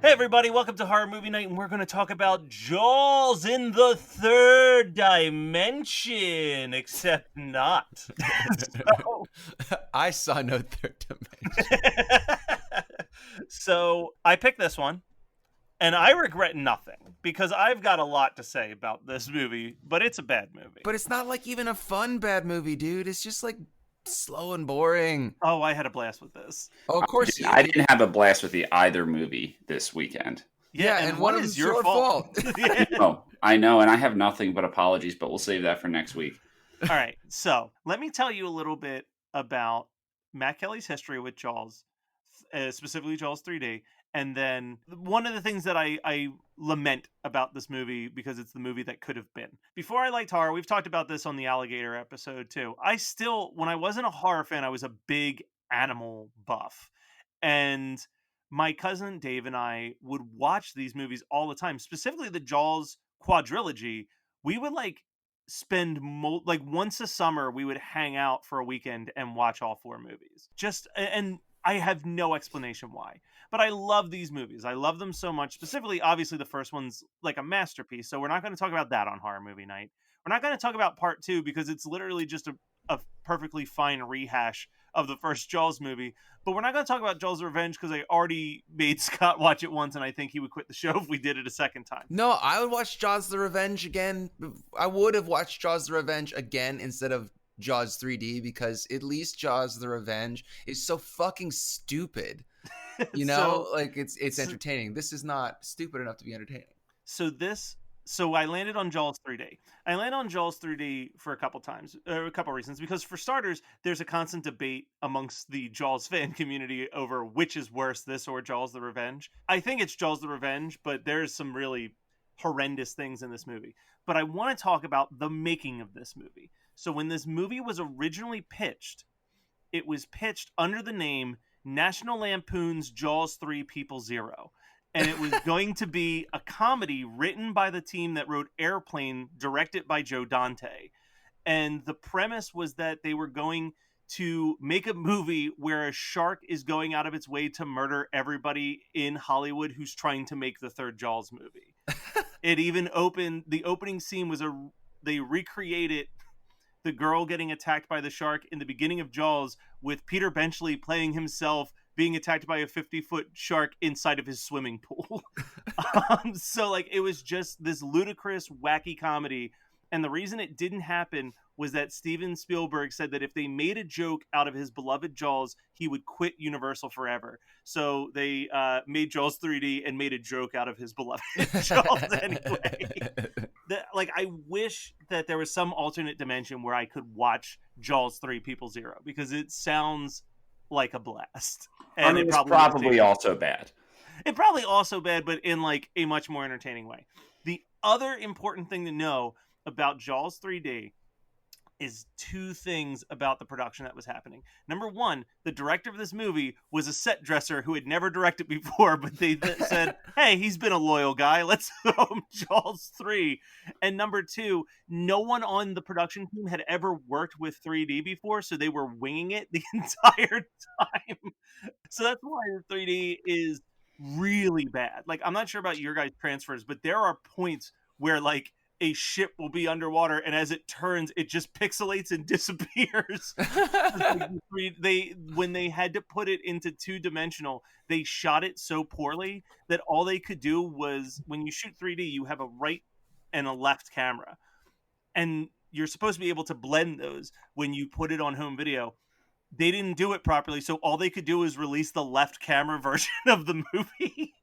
Hey everybody, welcome to Horror Movie Night, and we're going to talk about Jaws in the third dimension, except not. So, I saw no third dimension. so I picked this one, and I regret nothing, because I've got a lot to say about this movie, but it's a bad movie. But it's not like even a fun bad movie, dude. It's just like slow and boring. Oh, I had a blast with this. Oh, of course you I did. didn't have a blast with either movie this weekend. Yeah, and one of is them's your fault? Yeah. Oh, I know, and I have nothing but apologies, but we'll save that for next week. All right, so let me tell you a little bit about Matt Kelly's history with Jaws, specifically Jaws 3D, and then one of the things that I lament about this movie, because it's the movie that could have been. Before I liked horror, we've talked about this on the Alligator episode too. I still, when I wasn't a horror fan, I was a big animal buff. And my cousin Dave and I would watch these movies all the time, specifically the Jaws quadrilogy. We would spend like once a summer we would hang out for a weekend and watch all four movies. And I have no explanation why, but I love these movies. I love them so much. Specifically, obviously the first one's like a masterpiece, so we're not going to talk about that on Horror Movie Night. We're not going to talk about part 2 because it's literally just a perfectly fine rehash of the first Jaws movie. But we're not going to talk about Jaws Revenge because I already made Scott watch it once, and I think he would quit the show if we did it a second time. No, I would watch Jaws the Revenge again. I would have watched Jaws the Revenge again instead of Jaws 3D because at least Jaws the Revenge is so fucking stupid. You know, it's entertaining. This is not stupid enough to be entertaining. So I landed on Jaws 3D. I landed on Jaws 3D for a couple reasons. Because for starters, there's a constant debate amongst the Jaws fan community over which is worse, this or Jaws the Revenge. I think it's Jaws the Revenge, but there's some really horrendous things in this movie. But I want to talk about the making of this movie. So when this movie was originally pitched, it was pitched under the name National Lampoon's Jaws 3 People Zero. And it was going to be a comedy written by the team that wrote Airplane, directed by Joe Dante. And the premise was that they were going to make a movie where a shark is going out of its way to murder everybody in Hollywood who's trying to make the third Jaws movie. It even opened, the opening scene was they recreated the girl getting attacked by the shark in the beginning of Jaws with Peter Benchley playing himself being attacked by a 50-foot shark inside of his swimming pool. So it was just this ludicrous, wacky comedy. And the reason it didn't happen was that Steven Spielberg said that if they made a joke out of his beloved Jaws, he would quit Universal forever. So they made Jaws 3D and made a joke out of his beloved Jaws anyway. I wish that there was some alternate dimension where I could watch Jaws 3 People Zero, because it sounds like a blast. And it's probably also bad. It's probably also bad, but in a much more entertaining way. The other important thing to know about Jaws 3D is two things about the production that was happening. Number one, the director of this movie was a set dresser who had never directed before, but they said, hey, he's been a loyal guy. Let's throw him Jaws 3. And number two, no one on the production team had ever worked with 3D before, so they were winging it the entire time. So that's why 3D is really bad. I'm not sure about your guys' transfers, but there are points where a ship will be underwater, and as it turns, it just pixelates and disappears. When they had to put it into 2-dimensional, they shot it so poorly that all they could do was, when you shoot 3D, you have a right and a left camera, and you're supposed to be able to blend those when you put it on home video. They didn't do it properly, so all they could do is release the left camera version of the movie.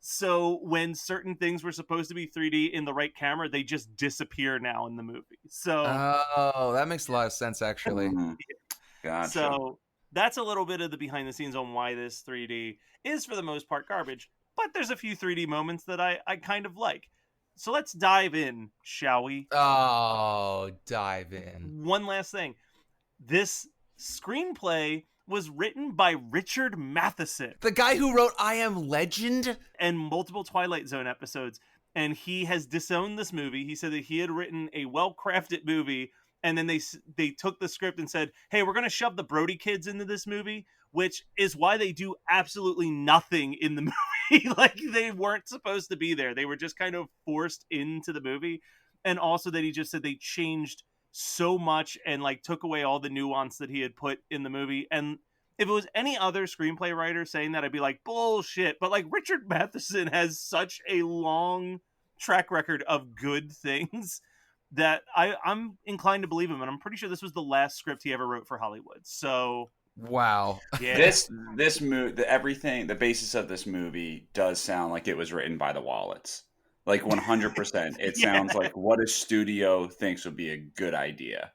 So when certain things were supposed to be 3D in the right camera, they just disappear now in the movie. So that makes a lot of sense, actually. Gotcha. So that's a little bit of the behind the scenes on why this 3D is for the most part garbage. But there's a few 3D moments that I kind of like. So let's dive in, shall we? Oh, dive in. One last thing. This screenplay was written by Richard Matheson, the guy who wrote I Am Legend and multiple Twilight Zone episodes. And he has disowned this movie. He said that he had written a well-crafted movie, and then they took the script and said, hey, we're going to shove the Brody kids into this movie. which is why they do absolutely nothing in the movie. Like, they weren't supposed to be there. They were just kind of forced into the movie. And also that he just said they changed so much and like took away all the nuance that he had put in the movie. And if it was any other screenplay writer saying that, I'd be like, bullshit. But like, Richard Matheson has such a long track record of good things that I'm inclined to believe him, and I'm pretty sure this was the last script he ever wrote for Hollywood. So Wow. yeah, This movie, everything, the basis of this movie does sound like it was written by the Wallets. Like 100%. It Yeah. sounds like what a studio thinks would be a good idea.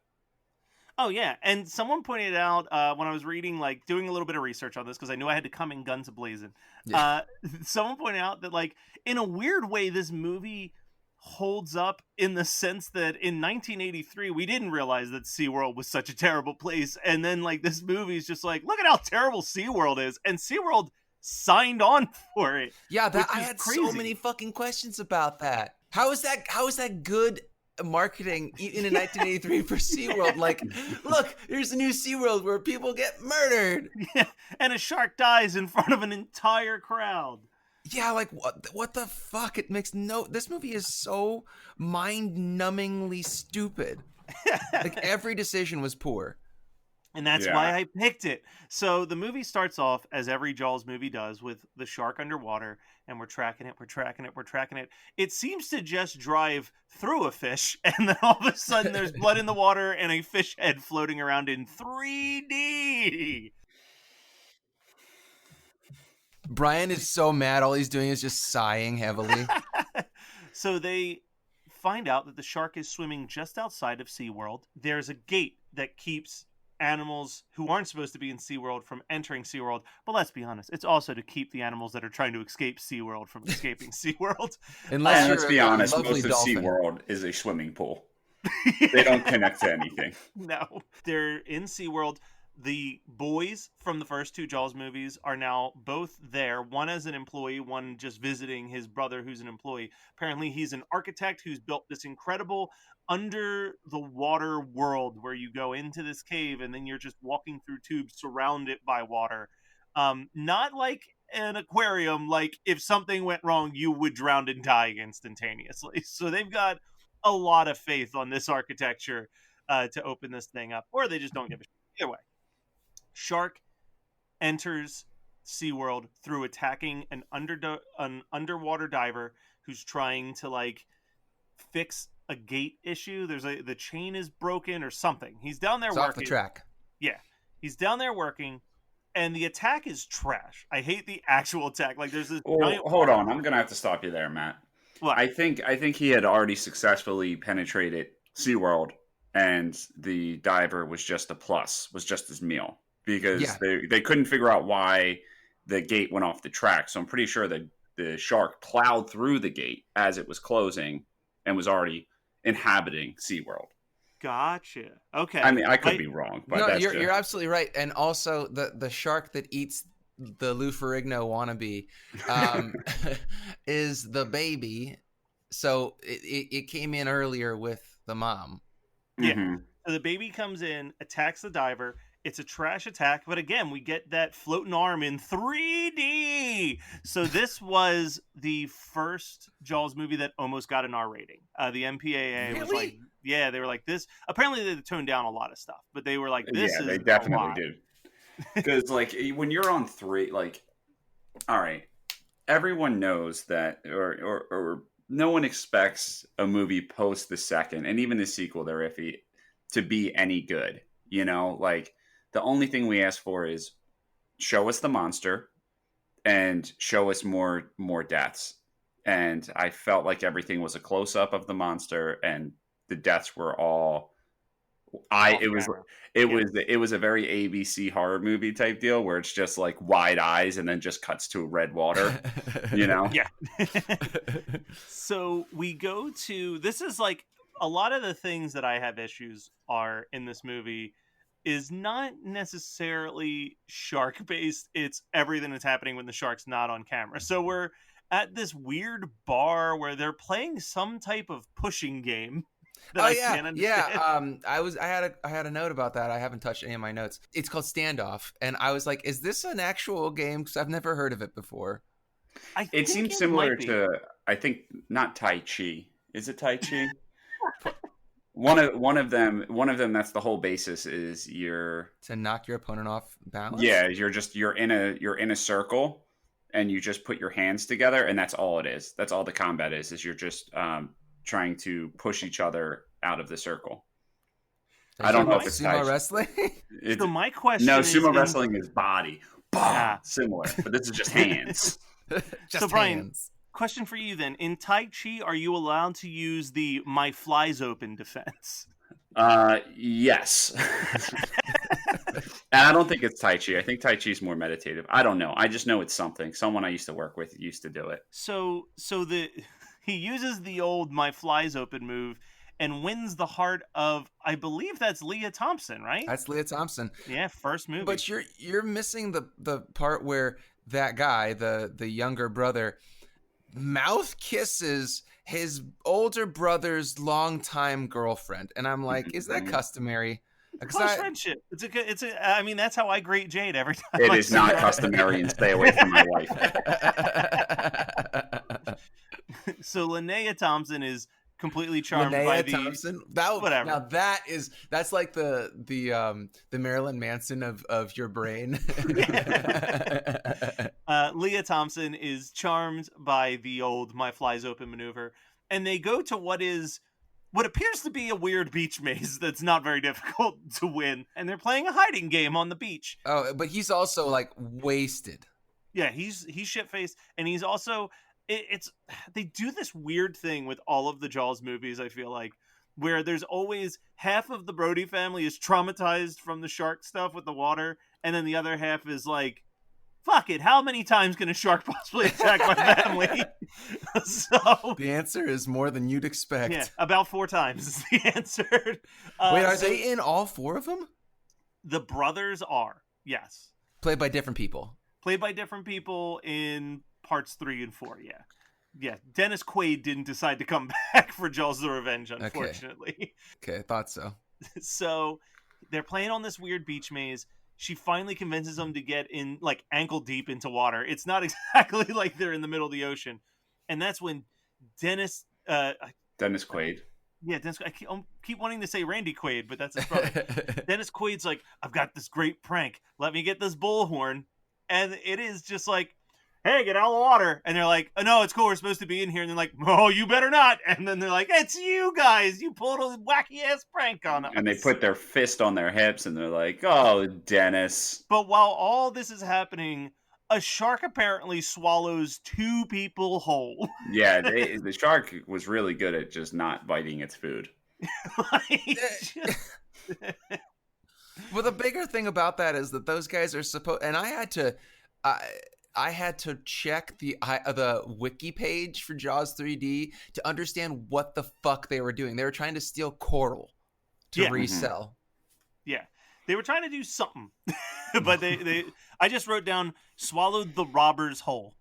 Oh yeah, and someone pointed out when I was reading, like doing a little bit of research on this because I knew I had to come in guns a-blazing. Yeah. Someone pointed out that, like, in a weird way, this movie holds up in the sense that in 1983 we didn't realize that SeaWorld was such a terrible place, and then like this movie is just like, look at how terrible SeaWorld is, and SeaWorld signed on for it. Yeah, that Which I is had crazy. so many fucking questions about that. How is that good marketing in 1983 for SeaWorld? Like, look, here's a new SeaWorld where people get murdered. Yeah, and a shark dies in front of an entire crowd. Yeah, like what the fuck? It makes no. This movie is so mind-numbingly stupid. Like every decision was poor. And that's Yeah. why I picked it. So the movie starts off, as every Jaws movie does, with the shark underwater, and we're tracking it, we're tracking it, we're tracking it. It seems to just drive through a fish, and then all of a sudden there's blood in the water and a fish head floating around in 3D. Brian is so mad. All he's doing is just sighing heavily. So they find out that the shark is swimming just outside of SeaWorld. There's a gate that keeps animals who aren't supposed to be in SeaWorld from entering SeaWorld. But let's be honest, it's also to keep the animals that are trying to escape SeaWorld from escaping SeaWorld. Unless And you're let's be a honest, lovely most of dolphin. SeaWorld is a swimming pool. They don't connect to anything. No. They're in SeaWorld. The boys from the first two Jaws movies are now both there, one as an employee, one just visiting his brother who's an employee. Apparently he's an architect who's built this incredible under the water world where you go into this cave and then you're just walking through tubes surrounded by water. Not like an aquarium, like if something went wrong you would drown and die instantaneously. So they've got a lot of faith on this architecture to open this thing up, or they just don't give a shit. Either way, shark enters SeaWorld through attacking an underwater diver who's trying to like fix a gate issue. The chain is broken or something. He's down there It's working. off the track. Yeah, he's down there working, and the attack is trash. I hate the actual attack. Like there's this. Well, hold on. I'm gonna have to stop you there, Matt. What? I think he had already successfully penetrated SeaWorld, and the diver was just a plus, was just his meal. Because Yeah. they couldn't figure out why the gate went off the track. So I'm pretty sure that the shark plowed through the gate as it was closing and was already inhabiting SeaWorld. Gotcha. Okay. I mean, I could be wrong, but No, that's you're absolutely right. And also the shark that eats the Lou Ferrigno wannabe is the baby. So it came in earlier with the mom. Yeah. Mhm. So the baby comes in, attacks the diver. It's a trash attack, but again, we get that floating arm in 3D. So this was the first Jaws movie that almost got an R rating. The MPAA was like, Really? yeah, they were like this. Apparently, they toned down a lot of stuff, but they were like, this Yeah, is they a definitely lot. did. Because like when you're on 3, like, all right, everyone knows that, or no one expects a movie post the second, and even the sequel, they're iffy, to be any good. You know, like the only thing we ask for is show us the monster and show us more deaths. And I felt like everything was a close up of the monster, and the deaths were all. It was a very ABC horror movie type deal where it's just like wide eyes and then just cuts to red water, you know? Yeah. So we go to, this is like a lot of the things that I have issues are in this movie is not necessarily shark based. It's everything that's happening when the shark's not on camera. So we're at this weird bar where they're playing some type of pushing game. that Oh I yeah, can't yeah. understand. I had a note about that. I haven't touched any of my notes. It's called Standoff, and I was like, is this an actual game? Because I've never heard of it before. I It think seems it might similar be. to, I think, not Tai Chi. Is it Tai Chi? Put- One of them. That's the whole basis. Is to knock your opponent off balance. yeah, you're in a circle, and you just put your hands together, and that's all it is. That's all the combat is. Is you're just trying to push each other out of the circle. Are you I So don't talking know about if my it's Tai sumo Chi. wrestling? It's so my no, question is sumo in wrestling is body, bah, ah. similar, but this is just hands. So Just Brian, hands. question for you then. In Tai Chi, are you allowed to use the my flies open defense? Yes. And I don't think it's Tai Chi. I think Tai Chi is more meditative. I don't know. I just know it's something. Someone I used to work with used to do it. So the he uses the old my flies open move and wins the heart of, I believe that's Leah Thompson, right? That's Leah Thompson. Yeah, first movie. But you're missing the part where that guy, the younger brother, mouth kisses his older brother's longtime girlfriend, and I'm like, is that customary? Because Close friendship. I mean, that's how I grate Jade every time It I is see not her. customary, and stay away from my wife. So Linnea Thompson is completely charmed by Linnea the Thompson. whatever. Now that's like the Marilyn Manson of your brain. Leah Thompson is charmed by the old "my flies open" maneuver, and they go to what appears to be a weird beach maze that's not very difficult to win, and they're playing a hiding game on the beach. Oh, but he's also like wasted. Yeah, he's shit faced, and he's also it's they do this weird thing with all of the Jaws movies. I feel like where there's always half of the Brody family is traumatized from the shark stuff with the water, and then the other half is like, fuck it, how many times can a shark possibly attack my family? So The answer is more than you'd expect. yeah, about 4 times is the answer. Wait, are So they in all 4 of them? the brothers are, yes, Played by different people. played by different people in parts 3 and 4. Yeah. Dennis Quaid didn't decide to come back for Jaws the Revenge, unfortunately. Okay, I thought so. So they're playing on this weird beach maze. She finally convinces them to get in, like, ankle deep into water. It's not exactly like they're in the middle of the ocean, and that's when Dennis. Dennis Quaid. Yeah, Dennis. I keep wanting to say Randy Quaid, but that's his brother. Dennis Quaid's like, I've got this great prank. Let me get this bullhorn, and it is just like, hey, get out of the water. And they're like, oh, no, it's cool. We're supposed to be in here. And they're like, oh, you better not. And then they're like, it's you guys. You pulled a wacky ass prank on us. And they put their fist on their hips, and they're like, "Oh, Dennis." But while all this is happening, a shark apparently swallows 2 people whole. Yeah, the shark was really good at just not biting its food. Like, Well, the bigger thing about that is that those guys are supposed, and I had to check the wiki page for Jaws 3D to understand what the fuck they were doing. They were trying to steal coral to Yeah. resell. yeah. They were trying to do something. But I just wrote down swallowed the robber's whole.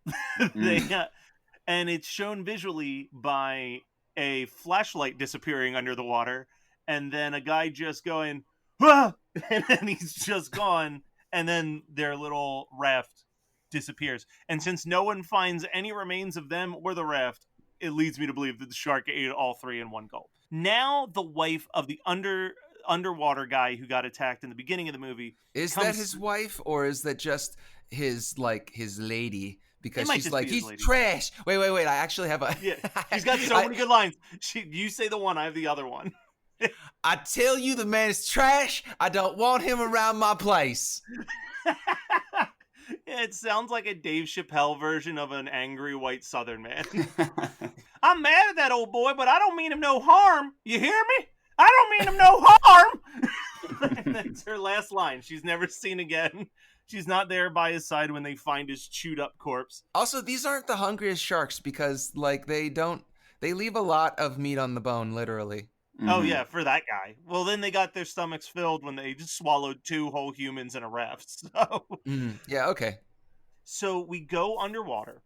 And it's shown visually by a flashlight disappearing under the water, and then a guy just going, ah! And then he's just gone, and then their little raft disappears. And since no one finds any remains of them or the raft, it leads me to believe that the shark ate all 3 in one gulp. Now the wife of the underwater guy who got attacked in the beginning of the movie Is that his wife, or is that just his lady? Because might she's just like, be his he's lady. trash. Wait. I actually have a. Yeah, she's got so many good lines. You say the one, I have the other one. I tell you, the man is trash. I don't want him around my place. It sounds like a Dave Chappelle version of an angry white Southern man. I'm mad at that old boy, but I don't mean him no harm. You hear me? I don't mean him no harm. And that's her last line. She's never seen again. She's not there by his side when they find his chewed up corpse. Also, these aren't the hungriest sharks because, like, they leave a lot of meat on the bone, literally. Oh, yeah, for that guy. Well, then they got their stomachs filled when they just swallowed 2 whole humans in a raft. So, Yeah, okay. so we go underwater.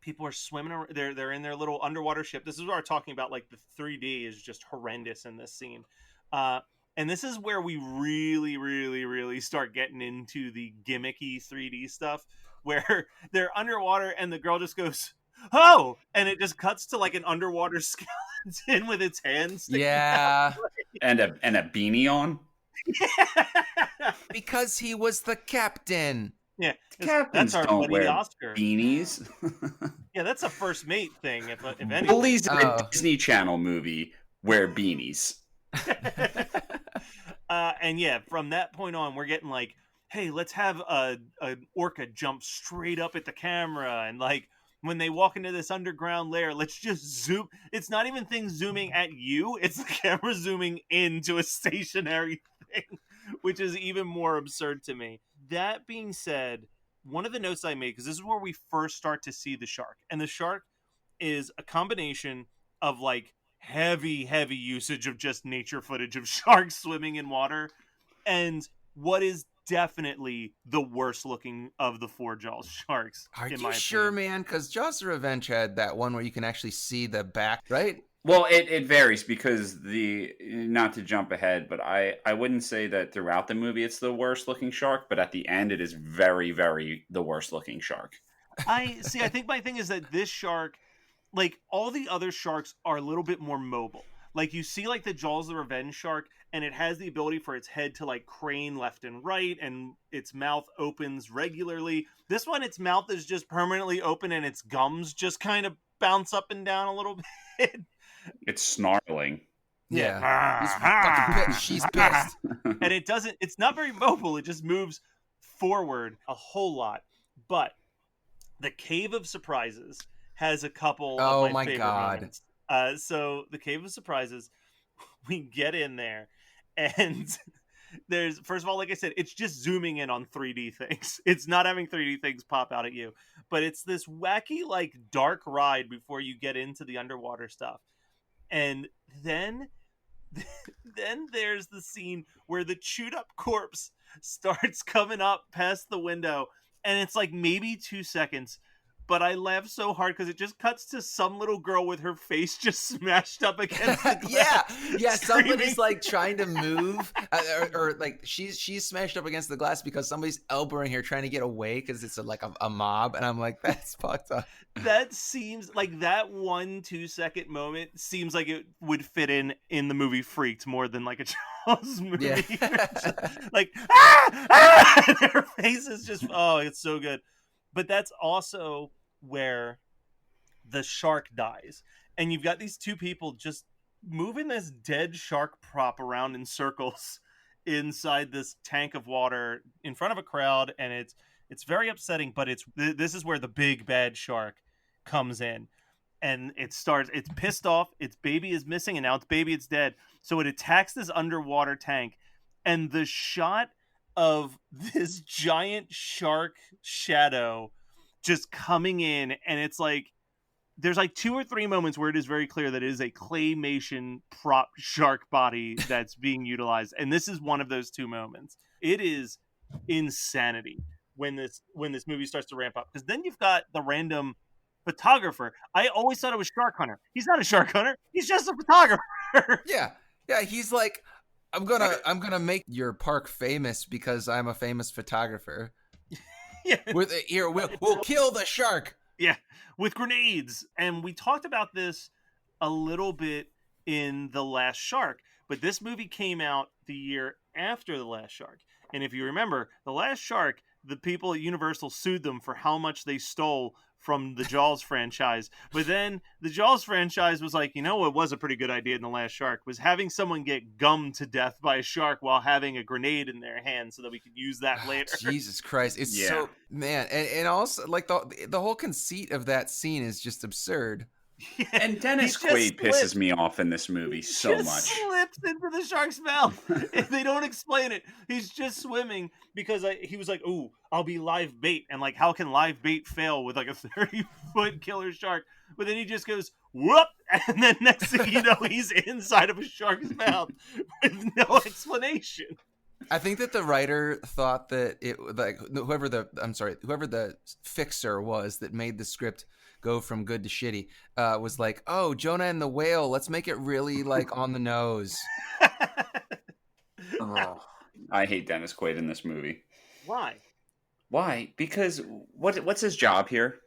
people are swimming around. They're in their little underwater ship. This is what we're talking about. Like the 3D is just horrendous in this scene. Uh, and this is where we really, really, really start getting into the gimmicky 3D stuff, where they're underwater and the girl just goes, "Oh!" and it just cuts to like an underwater skeleton with its hands sticking Yeah, And a beanie on. out. because he was the captain. Yeah, that's Captains our don't buddy wear Oscar. beanies. Yeah, that's a first mate thing. If anything. Bullies in a Oh. Disney Channel movie wear beanies. And yeah, from that point on, we're getting like, hey, let's have an orca jump straight up at the camera, and like when they walk into this underground lair, let's just zoom. It's not even things zooming at you; it's the camera zooming into a stationary thing, which is even more absurd to me. That being said, one of the notes I made, because this is where we first start to see the shark, and the shark is a combination of like heavy usage of just nature footage of sharks swimming in water and what is definitely the worst looking of the four Jaws sharks. Are in you my sure, opinion. man? Because Jaws of Revenge had that one where you can actually see the back, right? Well, it varies because not to jump ahead, but I wouldn't say that throughout the movie it's the worst looking shark, but at the end it is very, very the worst looking shark. I see. I think my thing is that this shark, like all the other sharks, are a little bit more mobile. Like you see, like the Jaws of the Revenge shark, and it has the ability for its head to like crane left and right, and its mouth opens regularly. This one, its mouth is just permanently open, and its gums just kind of bounce up and down a little bit. It's snarling. Yeah. He's fucking pissed. She's pissed. And it doesn't. It's not very mobile. It just moves forward a whole lot. But the Cave of Surprises has a couple Oh of my my favorite God. moments. So the Cave of Surprises, we get in there, and there's first of all, like I said, it's just zooming in on 3D things. It's not having 3D things pop out at you, but it's this wacky like dark ride before you get into the underwater stuff, and then there's the scene where the chewed up corpse starts coming up past the window, and it's like maybe 2 seconds, but I laugh so hard because it just cuts to some little girl with her face just smashed up against the glass. Yeah. screaming. Somebody's like trying to move, or like she's smashed up against the glass because somebody's elbowing her trying to get away because it's like a mob, and I'm like, that's fucked up. That seems like that 1-2 second moment seems like it would fit in the movie Freaked more than like a Jaws movie. Yeah. Like ah! And her face is just it's so good. But that's also where the shark dies, and you've got these two people just moving this dead shark prop around in circles inside this tank of water in front of a crowd, and it's very upsetting. But this is where the big bad shark comes in, and it's pissed off, its baby is missing, and now its baby is dead, so it attacks this underwater tank, and the shot of this giant shark shadow just coming in, and it's like there's like 2 or 3 moments where it is very clear that it is a claymation prop shark body that's being utilized, and this is one of those 2 moments. It is insanity when this movie starts to ramp up, because then you've got the random photographer. I always thought it was Shark Hunter. He's not a shark hunter. He's just a photographer. Yeah. He's like, I'm gonna make your park famous because I'm a famous photographer. Yeah. We'll kill the shark. Yeah, with grenades. And we talked about this a little bit in The Last Shark, but this movie came out the year after The Last Shark. And if you remember, The Last Shark, the people at Universal sued them for how much they stole from the Jaws franchise. But then the Jaws franchise was like, you know what was a pretty good idea in The Last Shark was having someone get gummed to death by a shark while having a grenade in their hand so that we could use that later. Jesus Christ. It's so, man. And also like the whole conceit of that scene is just absurd. Yeah, and Dennis Quaid pisses me off in this movie so much. Slips into the shark's mouth. They don't explain it. He's just swimming because he was like, "Ooh, I'll be live bait," and like, how can live bait fail with like a 30-foot killer shark? But then he just goes whoop, and then next thing you know, he's inside of a shark's mouth with no explanation. I think that the writer thought that it like whoever the fixer was that made the script go from good to shitty, was like, oh, Jonah and the whale, let's make it really like on the nose. Oh, I hate Dennis Quaid in this movie. Why? Why? Because what's his job here?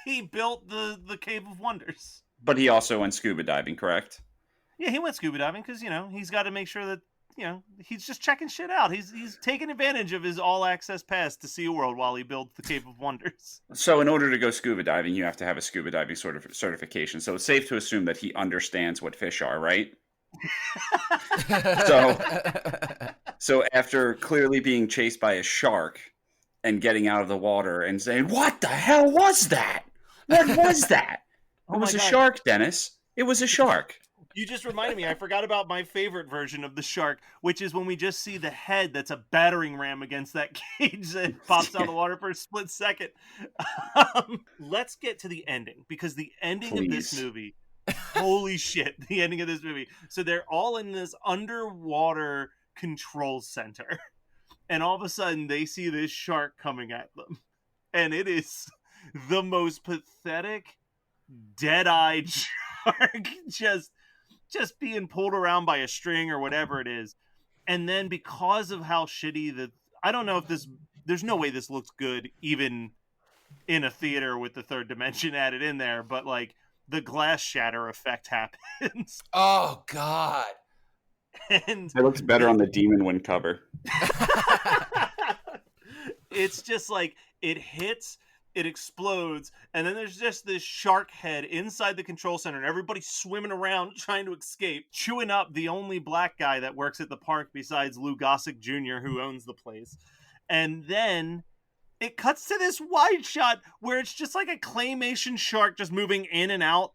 He built the Cave of Wonders. But he also went scuba diving, correct? Yeah, he went scuba diving because he's got to make sure that he's just checking shit out. He's taking advantage of his all access pass to see a world while he builds the Cave of Wonders. So in order to go scuba diving, you have to have a scuba diving sort of certification. So it's safe to assume that he understands what fish are, right? So so after clearly being chased by a shark and getting out of the water and saying, "What the hell was that? What was that?" It was a shark, Dennis. It was a shark. You just reminded me. I forgot about my favorite version of the shark, which is when we just see the head that's a battering ram against that cage that pops out of the water for a split second. Let's get to the ending, because the ending of this movie, holy shit, the ending of this movie. So they're all in this underwater control center, and all of a sudden they see this shark coming at them. And it is the most pathetic, dead-eyed shark just being pulled around by a string or whatever it is. And then because of how shitty I don't know if there's no way this looks good even in a theater with the third dimension added in there, but like the glass shatter effect happens. Oh God. And it looks better on the Demon Wind cover. It's just like it hits, it explodes, and then there's just this shark head inside the control center, and everybody's swimming around trying to escape, chewing up the only black guy that works at the park besides Lou Gossett Jr., who owns the place. And then it cuts to this wide shot where it's just like a claymation shark just moving in and out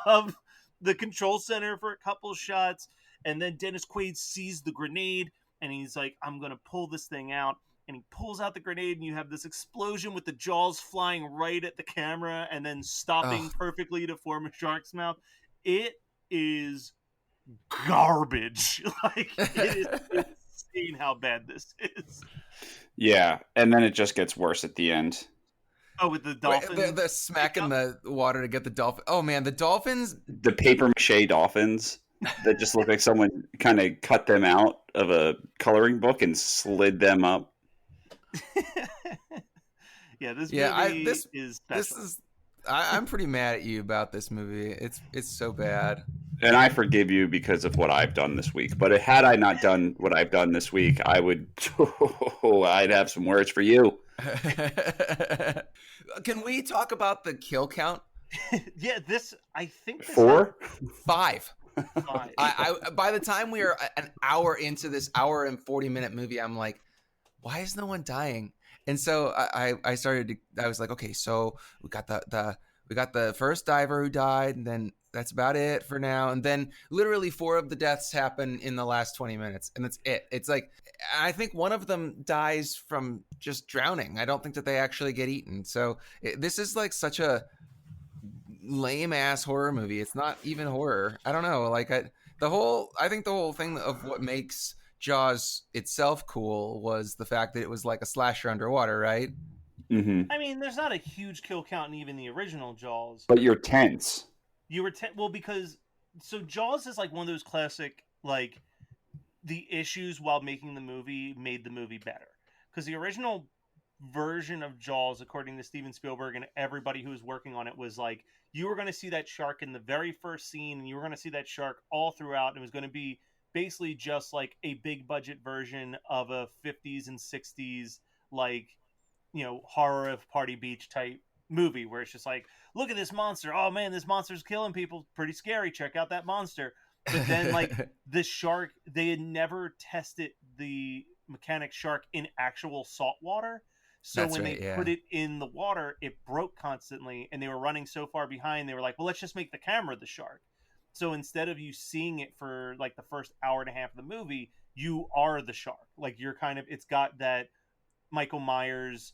of the control center for a couple shots. And then Dennis Quaid sees the grenade, and he's like, I'm going to pull this thing out. And he pulls out the grenade, and you have this explosion with the jaws flying right at the camera and then stopping perfectly to form a shark's mouth. It is garbage. Like, it is insane how bad this is. Yeah, and then it just gets worse at the end. Oh, with the dolphin? They're smacking the water to get the dolphin. Oh, man, the dolphins. The paper mache dolphins that just look like someone kind of cut them out of a coloring book and slid them up. Yeah, this movie is special. I'm pretty mad at you about this movie. It's so bad. And I forgive you because of what I've done this week. But had I not done what I've done this week, I would. I'd have some words for you. Can we talk about the kill count? Yeah, I think 4? 5. I by the time we are an hour into this hour and 40-minute movie, I'm like, why is no one dying? And so I was like, okay, so we got the first diver who died, and then that's about it for now. And then literally 4 of the deaths happen in the last 20 minutes, and that's it. It's like, I think one of them dies from just drowning. I don't think that they actually get eaten. So this is like such a lame ass horror movie. It's not even horror. I don't know. Like I think the whole thing of what makes Jaws itself cool was the fact that it was like a slasher underwater, right? Mm-hmm. I mean, there's not a huge kill count in even the original Jaws. But you're tense. You were well, because Jaws is like one of those classic, like, the issues while making the movie made the movie better. Because the original version of Jaws, according to Steven Spielberg and everybody who was working on it, was like, you were going to see that shark in the very first scene, and you were going to see that shark all throughout, and it was going to be basically just like a big budget version of a 50s and 60s, like, horror of Party Beach type movie, where it's just like, look at this monster. Oh man, this monster's killing people. Pretty scary. Check out that monster. But then, like, the shark, they had never tested the mechanic shark in actual salt water. So when they put it in the water, it broke constantly, and they were running so far behind, they were like, well, let's just make the camera the shark. So instead of you seeing it for like the first hour and a half of the movie, you are the shark. Like, you're it's got that Michael Myers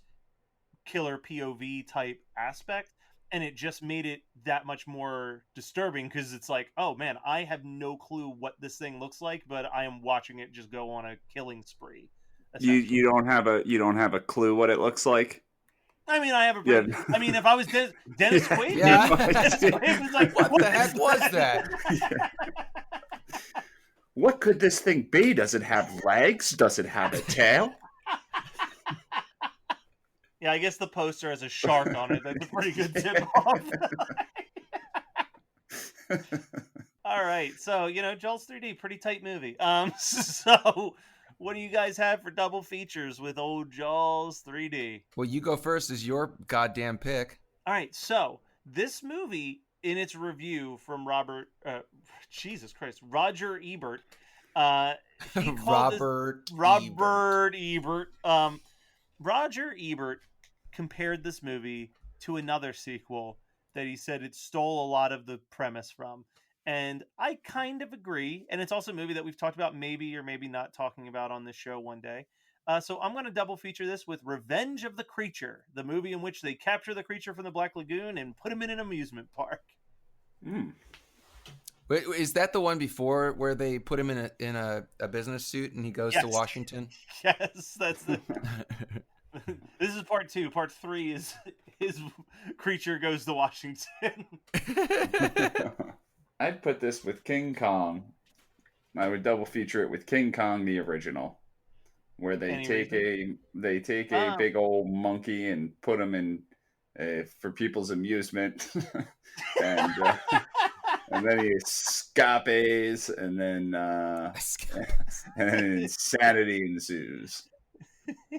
killer POV type aspect, and it just made it that much more disturbing, because it's like, oh man, I have no clue what this thing looks like, but I am watching it just go on a killing spree. You don't have a clue what it looks like? I mean, I have a Yeah. pretty. I mean, if I was Dennis Quaid, Yeah. maybe Dennis Quaid was like, What the heck was that? What could this thing be? Does it have legs? Does it have a tail? Yeah, I guess the poster has a shark on it. That's a pretty good tip off. All right, so Jaws 3D, pretty tight movie. So what do you guys have for double features with old Jaws 3D? Well, you go first. Is your goddamn pick? All right, so this movie, in its review from Jesus Christ, Roger Ebert, he called this Robert Robert Ebert. Roger Ebert compared this movie to another sequel that he said it stole a lot of the premise from. And I kind of agree. And it's also a movie that we've talked about, maybe or maybe not talking about on this show one day. So I'm going to double feature this with Revenge of the Creature, the movie in which they capture the creature from the Black Lagoon and put him in an amusement park. Mm. Wait, is that the one before where they put him in a business suit and he goes to Yes. Washington? Yes, that's the. This is part 2. Part 3 is his creature goes to Washington. I'd put this with King Kong. I would double feature it with King Kong the original, where they Any take reason? a big old monkey and put him in for people's amusement, and then he escapes, and then insanity ensues.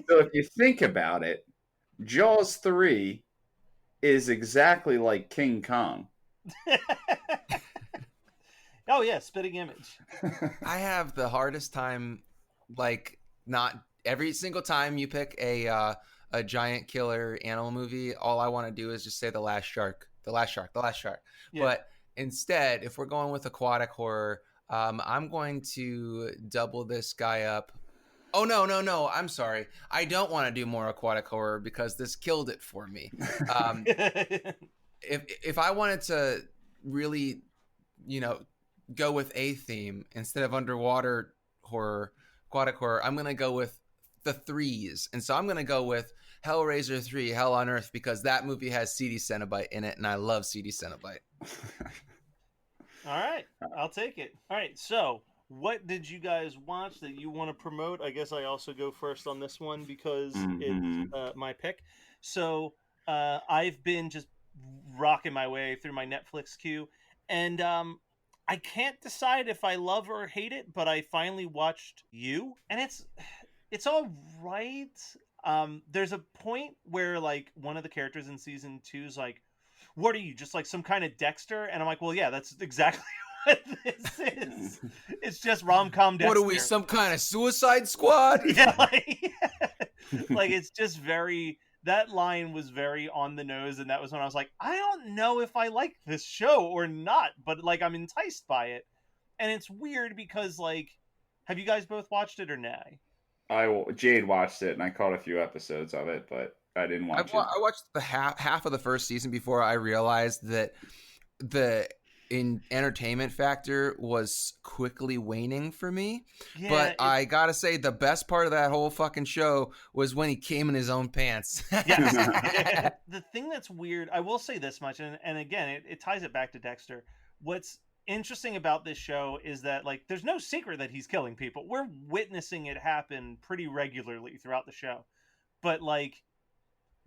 So if you think about it, Jaws 3 is exactly like King Kong. Oh yeah, spitting image. I have the hardest time, like, not every single time you pick a giant killer animal movie, all I want to do is just say the last shark, the last shark, the last shark. Yeah. But instead, if we're going with aquatic horror, I'm going to double this guy up. Oh no! I'm sorry. I don't want to do more aquatic horror because this killed it for me. If I wanted to really, go with a theme instead of underwater horror, aquatic horror, I'm gonna go with the threes, and so I'm gonna go with Hellraiser 3: Hell on Earth because that movie has CD Cenobite in it, and I love CD Cenobite. All right, I'll take it. All right, so what did you guys watch that you want to promote? I guess I also go first on this one because it's my pick. So I've been just rocking my way through my Netflix queue, and I can't decide if I love or hate it, but I finally watched You, and it's all right. There's a point where like one of the characters in season 2 is like, what are you, just like some kind of Dexter? And I'm like, well, yeah, that's exactly what this is. It's just rom-com Dexter. What are we, some kind of Suicide Squad? Yeah, like it's just very. That line was very on the nose, and that was when I was like, I don't know if I like this show or not, but like I'm enticed by it. And it's weird because like, have you guys both watched it or nay? Jade watched it, and I caught a few episodes of it, but I didn't watch it. I watched the half of the first season before I realized that the entertainment factor was quickly waning for me. Yeah, but I gotta say the best part of that whole fucking show was when he came in his own pants. Yes. The thing that's weird, I will say this much, and again, it ties it back to Dexter. What's interesting about this show is that like there's no secret that he's killing people. We're witnessing it happen pretty regularly throughout the show. But like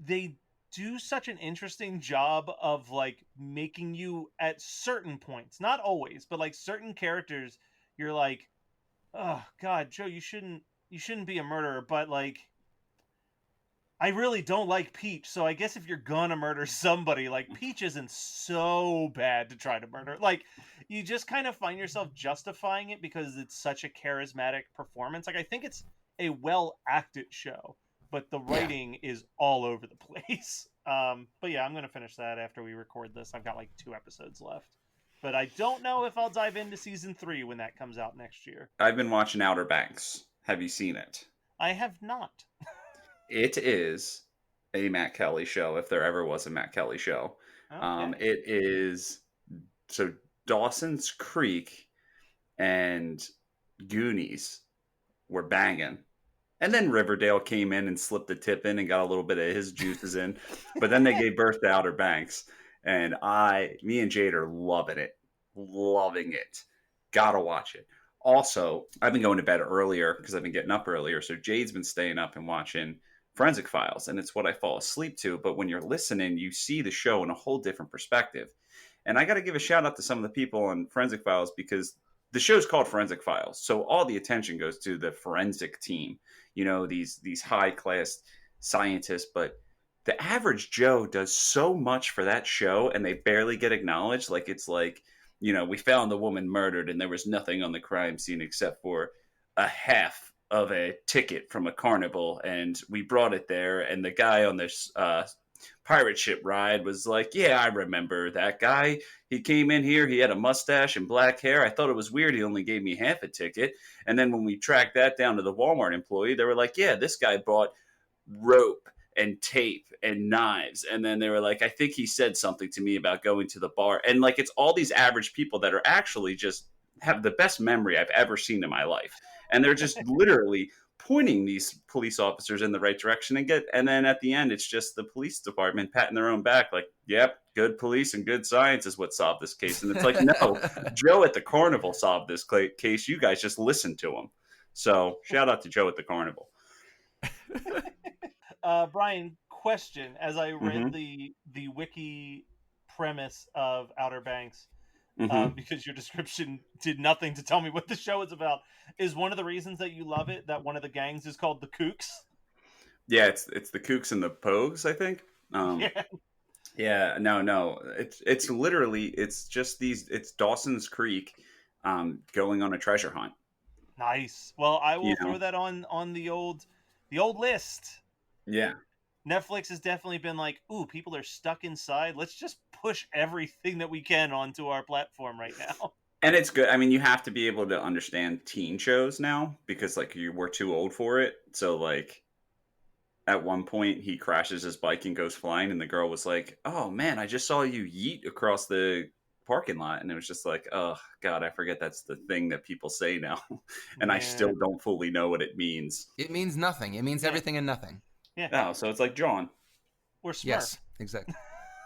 they do such an interesting job of like making you at certain points, not always, but like certain characters, you're like, oh god, Joe, you shouldn't be a murderer, but like I really don't like Peach, so I guess if you're gonna murder somebody, like Peach isn't so bad to try to murder. Like you just kind of find yourself justifying it because it's such a charismatic performance. Like I think it's a well acted show, but the writing is all over the place. But yeah, I'm gonna finish that after we record this. I've got like 2 episodes left, but I don't know if I'll dive into season 3 when that comes out next year. I've been watching Outer Banks. Have you seen it? I have not. It is a Matt Kelly show, if there ever was a Matt Kelly show. Okay. It is so Dawson's Creek and Goonies were banging. And then Riverdale came in and slipped the tip in and got a little bit of his juices in. But then they gave birth to Outer Banks. And me and Jade are loving it. Loving it. Gotta watch it. Also, I've been going to bed earlier because I've been getting up earlier. So Jade's been staying up and watching Forensic Files. And it's what I fall asleep to. But when you're listening, you see the show in a whole different perspective. And I got to give a shout out to some of the people on Forensic Files because the show's called Forensic Files. So all the attention goes to the forensic team, these high class scientists, but the average Joe does so much for that show and they barely get acknowledged. Like it's like, we found the woman murdered and there was nothing on the crime scene except for a half of a ticket from a carnival and we brought it there and the guy on this pirate ship ride was like, yeah, I remember that guy. He came in here, he had a mustache and black hair. I thought it was weird he only gave me half a ticket. And then when we tracked that down to the Walmart employee, they were like, yeah, this guy bought rope and tape and knives. And then they were like, I think he said something to me about going to the bar. And like, it's all these average people that are actually just have the best memory I've ever seen in my life. And they're just literally pointing these police officers in the right direction and then at the end it's just the police department patting their own back like, yep, good police and good science is what solved this case. And it's like, no, Joe at the carnival solved this case. You guys just listened to him. So shout out to Joe at the carnival. Brian, question: as I read Mm-hmm. the wiki premise of Outer Banks, Mm-hmm. because your description did nothing to tell me what the show is about, is one of the reasons that you love it that one of the gangs is called the Kooks? Yeah, it's the Kooks and the Pogues, I think. Yeah. Yeah, no, it's literally it's Dawson's Creek, going on a treasure hunt. Nice. Well, I You will know, throw that on the old list. yeah. Netflix has definitely been like, ooh, people are stuck inside. Let's just push everything that we can onto our platform right now. And it's good. I mean, you have to be able to understand teen shows now because like you were too old for it. So like at one point he crashes his bike and goes flying and the girl was like, "Oh man, I just saw you yeet across the parking lot." And it was just like, "Oh god, I forget that's the thing that people say now." And I Yeah. still don't fully know what it means. It means nothing. It means Yeah. everything and nothing. Yeah. Oh, so it's like John. Or Smurf. Yes, exactly.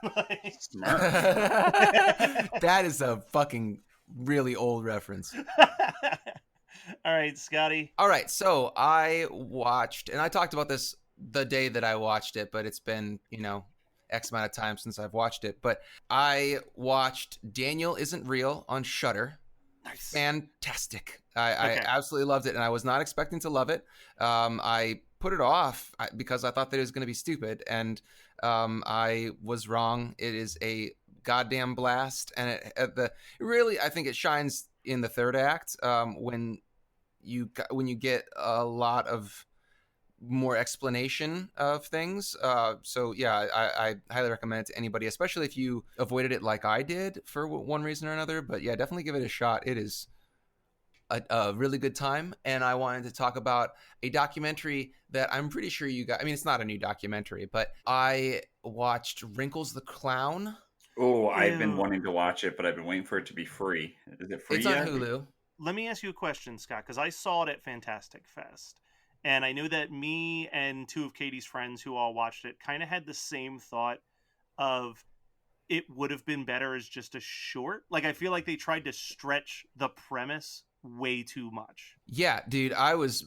Like- Smurf. That is a fucking really old reference. All right, Scotty. All right, so I watched, and I talked about this the day that I watched it, but it's been, X amount of time since I've watched it. But I watched Daniel Isn't Real on Shudder. Nice. Fantastic. I Okay. absolutely loved it, and I was not expecting to love it. I put it off because I thought that it was going to be stupid, and I was wrong. It is a goddamn blast, and really, I think it shines in the third act when you get a lot of more explanation of things. So yeah, I highly recommend it to anybody, especially if you avoided it like I did for one reason or another. But yeah, definitely give it a shot. It is a really good time. And I wanted to talk about a documentary that I'm pretty sure you got. I mean, it's not a new documentary, but I watched Wrinkles the Clown. Oh, I've been Ew. wanting to watch it, but I've been waiting for it to be free. Is it free It's on yet? Hulu. Let me ask you a question, Scott, because I saw it at Fantastic Fest. And I knew that me and two of Katie's friends who all watched it kind of had the same thought of it would have been better as just a short. Like, I feel like they tried to stretch the premise way too much. Yeah, dude, I was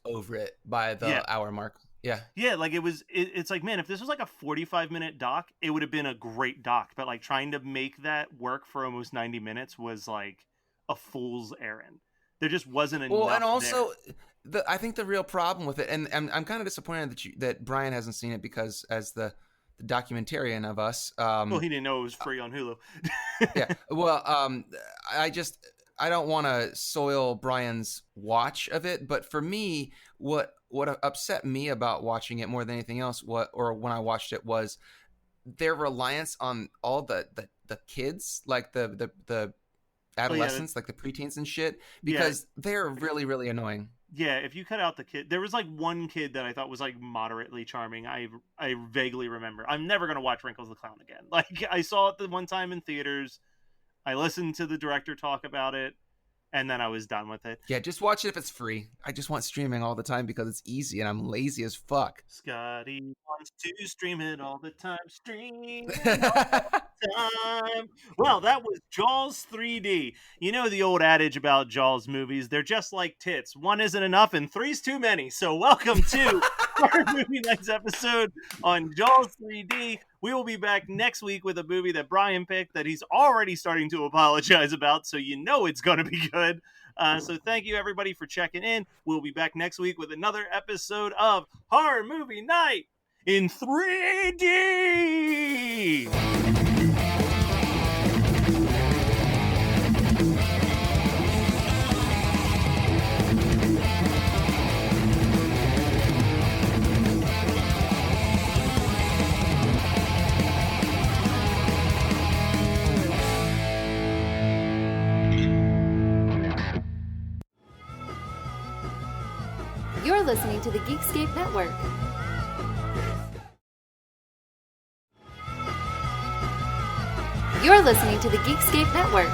over it by the Yeah. hour mark. Yeah. Yeah, like it's like, man, if this was like a 45-minute doc, it would have been a great doc. But like trying to make that work for almost 90 minutes was like a fool's errand. There just wasn't enough. Well, and also there. I think the real problem with it, and I'm kind of disappointed that Brian hasn't seen it because as the documentarian of us, Well, he didn't know it was free on Hulu. yeah. Well, I don't want to soil Brian's watch of it, but for me, what upset me about watching it more than anything else, when I watched it, was their reliance on all the kids, like the adolescents, like the preteens and shit, because they're really, really annoying. Yeah, if you cut out the kid, there was like one kid that I thought was like moderately charming. I vaguely remember. I'm never gonna watch Wrinkles the Clown again. Like I saw it the one time in theaters. I listened to the director talk about it, and then I was done with it. Yeah, just watch it if it's free. I just want streaming all the time because it's easy and I'm lazy as fuck. Scotty wants to stream it all the time. Stream it all the time. Well, that was Jaws 3D. You know the old adage about Jaws movies, they're just like tits. One isn't enough and three's too many. So welcome to our Movie Nights episode on Jaws 3D. We will be back next week with a movie that Brian picked that he's already starting to apologize about, so you know it's going to be good. So thank you, everybody, for checking in. We'll be back next week with another episode of Horror Movie Night in 3D! You're listening to the Geekscape Network. You're listening to the Geekscape Network.